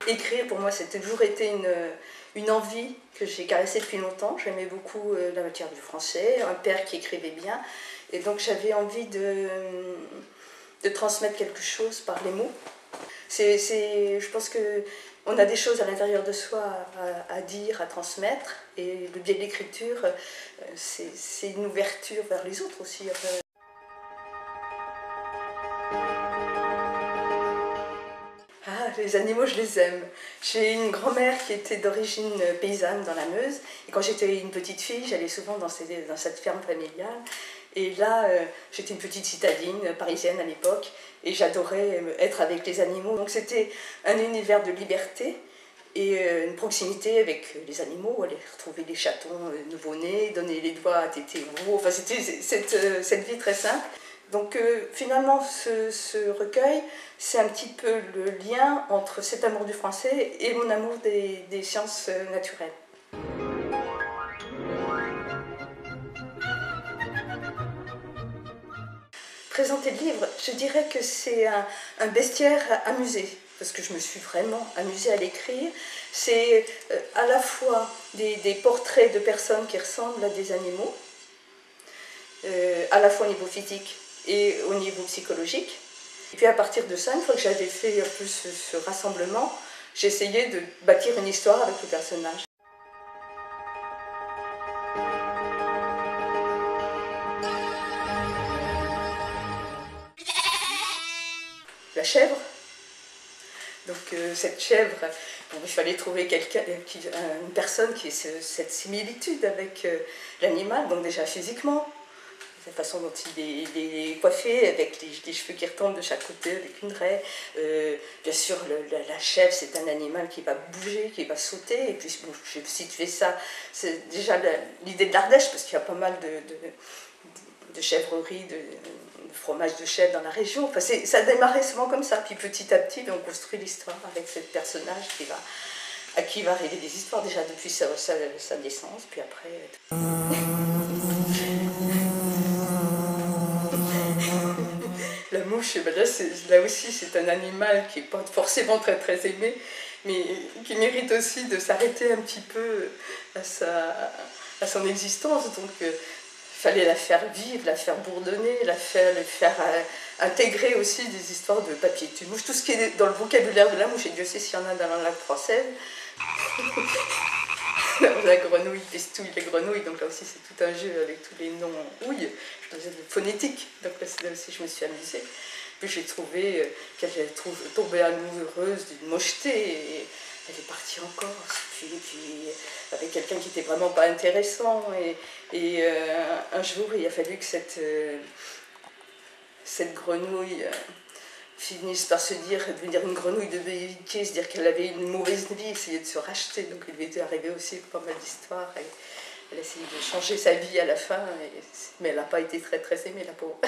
Écrire, pour moi, c'était toujours été une envie que j'ai caressée depuis longtemps. J'aimais beaucoup la matière du français, un père qui écrivait bien. Et donc j'avais envie de transmettre quelque chose par les mots. Je pense qu'on a des choses à l'intérieur de soi à dire, à transmettre. Et le biais de l'écriture, c'est une ouverture vers les autres aussi. Ah, les animaux, je les aime. J'ai une grand-mère qui était d'origine paysanne dans la Meuse. Et quand j'étais une petite fille, j'allais souvent dans cette ferme familiale. Et là, j'étais une petite citadine parisienne à l'époque. Et j'adorais être avec les animaux. Donc c'était un univers de liberté et une proximité avec les animaux. Aller retrouver les chatons nouveau-nés, donner les doigts à tété ou enfin, c'était cette vie très simple. Donc finalement, ce recueil, c'est un petit peu le lien entre cet amour du français et mon amour des sciences naturelles. Présenter le livre, je dirais que c'est un bestiaire amusé, parce que je me suis vraiment amusée à l'écrire. C'est à la fois des portraits de personnes qui ressemblent à des animaux, à la fois au niveau physique et au niveau psychologique. Et puis à partir de ça, une fois que j'avais fait un peu ce rassemblement, j'ai essayé de bâtir une histoire avec le personnage. La chèvre. Donc cette chèvre, bon, il fallait trouver une personne qui ait cette similitude avec l'animal, donc déjà physiquement, la façon dont il est coiffé, avec les cheveux qui retombent de chaque côté, avec une raie. Bien sûr, la chèvre, c'est un animal qui va bouger, qui va sauter. Et puis, bon, j'ai situé ça, c'est déjà l'idée de l'Ardèche, parce qu'il y a pas mal de chèvreries, de fromage de chèvre dans la région. Enfin, ça a démarré souvent comme ça. Puis petit à petit, on construit l'histoire avec ce personnage à qui va arriver des histoires, déjà depuis sa naissance, puis après... La mouche, ben là aussi, c'est un animal qui n'est pas forcément très très aimé, mais qui mérite aussi de s'arrêter un petit peu à son existence. Donc, il fallait la faire vivre, la faire bourdonner, le faire intégrer aussi des histoires de papier de mouche, tout ce qui est dans le vocabulaire de la mouche, et Dieu sait s'il y en a dans la langue française. La grenouille, pestouille, les grenouilles, donc là aussi c'est tout un jeu avec tous les noms en houille, je faisais de phonétique, donc là aussi je me suis amusée. Puis j'ai trouvé qu'elle est tombée amoureuse d'une mocheté, et elle est partie en Corse, puis avec quelqu'un qui n'était vraiment pas intéressant, et un jour il a fallu que cette grenouille finisse par devenir une grenouille de béquet, se dire qu'elle avait une mauvaise vie, essayer de se racheter. Donc il lui était arrivé aussi pas mal d'histoires. Elle a essayé de changer sa vie à la fin, mais elle n'a pas été très très aimée, la pauvre.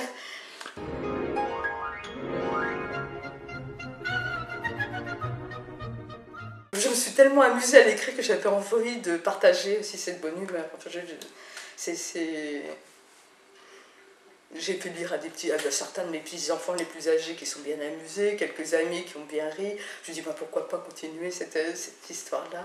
Je me suis tellement amusée à l'écrire que j'avais envie de partager aussi cette bonne humeur. Enfin, j'ai pu lire à certains de mes petits-enfants les plus âgés qui sont bien amusés, quelques amis qui ont bien ri. Je me dis, bah, pourquoi pas continuer cette histoire-là.